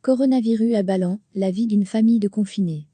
Coronavirus abalant la vie d'une famille de confinés.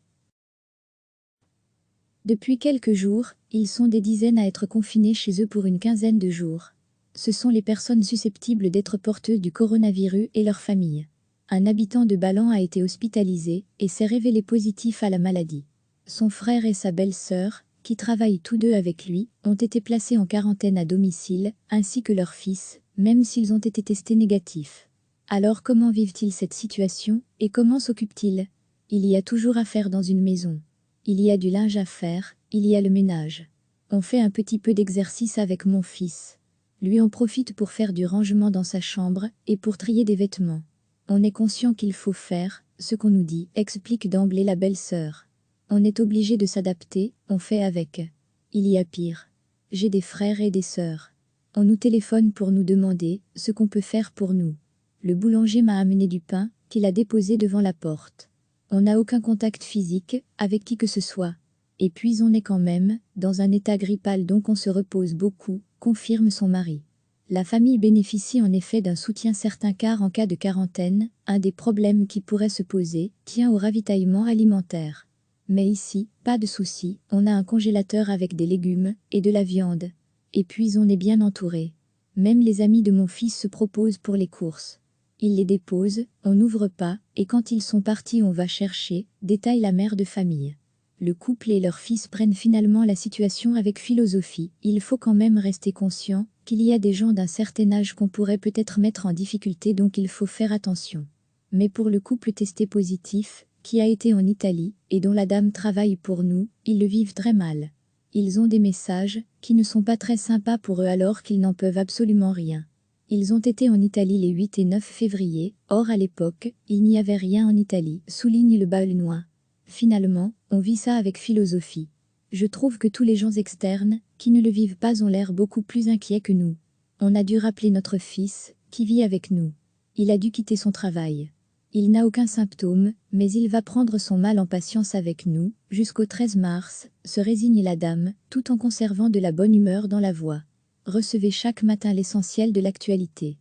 Depuis quelques jours, ils sont des dizaines à être confinés chez eux pour une quinzaine de jours. Ce sont les personnes susceptibles d'être porteuses du coronavirus et leurs familles. Un habitant de Ballan a été hospitalisé et s'est révélé positif à la maladie. Son frère et sa belle-sœur, qui travaillent tous deux avec lui, ont été placés en quarantaine à domicile, ainsi que leur fils, même s'ils ont été testés négatifs. Alors comment vivent-ils cette situation et comment s'occupent-ils? Il y a toujours à faire dans une maison. Il y a du linge à faire, il y a le ménage. On fait un petit peu d'exercice avec mon fils. Lui en profite pour faire du rangement dans sa chambre et pour trier des vêtements. On est conscient qu'il faut faire ce qu'on nous dit, explique d'emblée la belle-sœur. On est obligé de s'adapter, on fait avec. Il y a pire. J'ai des frères et des sœurs. On nous téléphone pour nous demander ce qu'on peut faire pour nous. Le boulanger m'a amené du pain, qu'il a déposé devant la porte. On n'a aucun contact physique avec qui que ce soit. Et puis on est quand même dans un état grippal donc on se repose beaucoup, confirme son mari. La famille bénéficie en effet d'un soutien certain car en cas de quarantaine, un des problèmes qui pourrait se poser tient au ravitaillement alimentaire. Mais ici, pas de souci, on a un congélateur avec des légumes et de la viande. Et puis on est bien entouré. Même les amis de mon fils se proposent pour les courses. Ils les déposent, on n'ouvre pas, et quand ils sont partis on va chercher, détaille la mère de famille. Le couple et leur fils prennent finalement la situation avec philosophie. Il faut quand même rester conscient qu'il y a des gens d'un certain âge qu'on pourrait peut-être mettre en difficulté donc il faut faire attention. Mais pour le couple testé positif, qui a été en Italie, et dont la dame travaille pour nous, ils le vivent très mal. Ils ont des messages qui ne sont pas très sympas pour eux alors qu'ils n'en peuvent absolument rien. Ils ont été en Italie les 8 et 9 février, or à l'époque, il n'y avait rien en Italie, souligne le Balnois. Finalement, on vit ça avec philosophie. Je trouve que tous les gens externes, qui ne le vivent pas ont l'air beaucoup plus inquiets que nous. On a dû rappeler notre fils, qui vit avec nous. Il a dû quitter son travail. Il n'a aucun symptôme, mais il va prendre son mal en patience avec nous, jusqu'au 13 mars, se résigne la dame, tout en conservant de la bonne humeur dans la voix. Recevez chaque matin l'essentiel de l'actualité.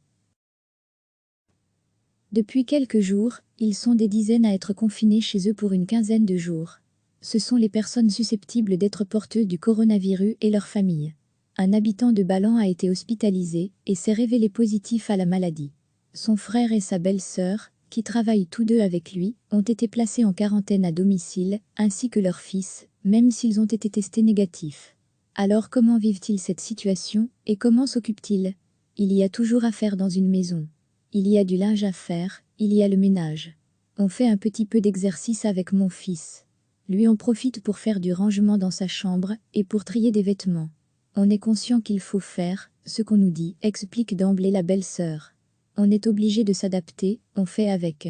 Depuis quelques jours, ils sont des dizaines à être confinés chez eux pour une quinzaine de jours. Ce sont les personnes susceptibles d'être porteuses du coronavirus et leurs familles. Un habitant de Ballan a été hospitalisé et s'est révélé positif à la maladie. Son frère et sa belle-sœur, qui travaillent tous deux avec lui, ont été placés en quarantaine à domicile, ainsi que leur fils, même s'ils ont été testés négatifs. Alors comment vivent-ils cette situation et comment s'occupent-ils? Il y a toujours à faire dans une maison. Il y a du linge à faire, il y a le ménage. On fait un petit peu d'exercice avec mon fils. Lui en profite pour faire du rangement dans sa chambre et pour trier des vêtements. On est conscient qu'il faut faire ce qu'on nous dit, explique d'emblée la belle-sœur. On est obligé de s'adapter, on fait avec.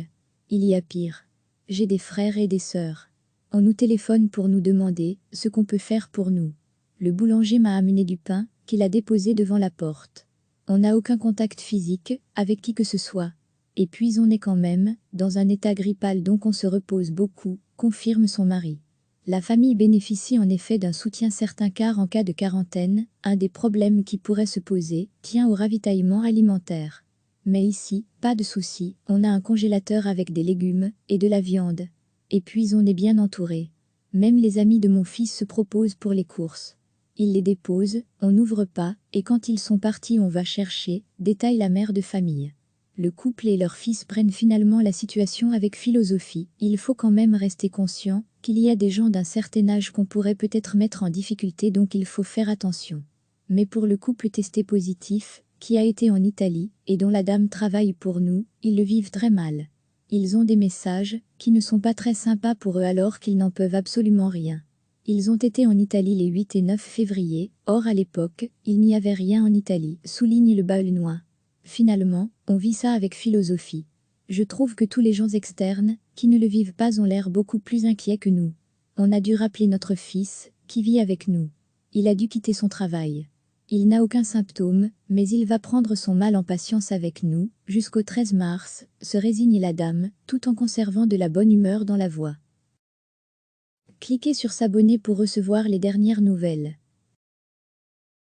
Il y a pire. J'ai des frères et des sœurs. On nous téléphone pour nous demander ce qu'on peut faire pour nous. Le boulanger m'a amené du pain, qu'il a déposé devant la porte. On n'a aucun contact physique avec qui que ce soit. Et puis on est quand même dans un état grippal donc on se repose beaucoup, confirme son mari. La famille bénéficie en effet d'un soutien certain car en cas de quarantaine, un des problèmes qui pourrait se poser tient au ravitaillement alimentaire. Mais ici, pas de souci, on a un congélateur avec des légumes et de la viande. Et puis on est bien entouré. Même les amis de mon fils se proposent pour les courses. Ils les déposent, on n'ouvre pas, et quand ils sont partis on va chercher, détaille la mère de famille. Le couple et leur fils prennent finalement la situation avec philosophie. Il faut quand même rester conscient qu'il y a des gens d'un certain âge qu'on pourrait peut-être mettre en difficulté donc il faut faire attention. Mais pour le couple testé positif, qui a été en Italie, et dont la dame travaille pour nous, ils le vivent très mal. Ils ont des messages qui ne sont pas très sympas pour eux alors qu'ils n'en peuvent absolument rien. Ils ont été en Italie les 8 et 9 février, or à l'époque, il n'y avait rien en Italie, souligne le Balnois. Finalement, on vit ça avec philosophie. Je trouve que tous les gens externes, qui ne le vivent pas ont l'air beaucoup plus inquiets que nous. On a dû rappeler notre fils, qui vit avec nous. Il a dû quitter son travail. Il n'a aucun symptôme, mais il va prendre son mal en patience avec nous, jusqu'au 13 mars, se résigne la dame, tout en conservant de la bonne humeur dans la voix. Cliquez sur s'abonner pour recevoir les dernières nouvelles.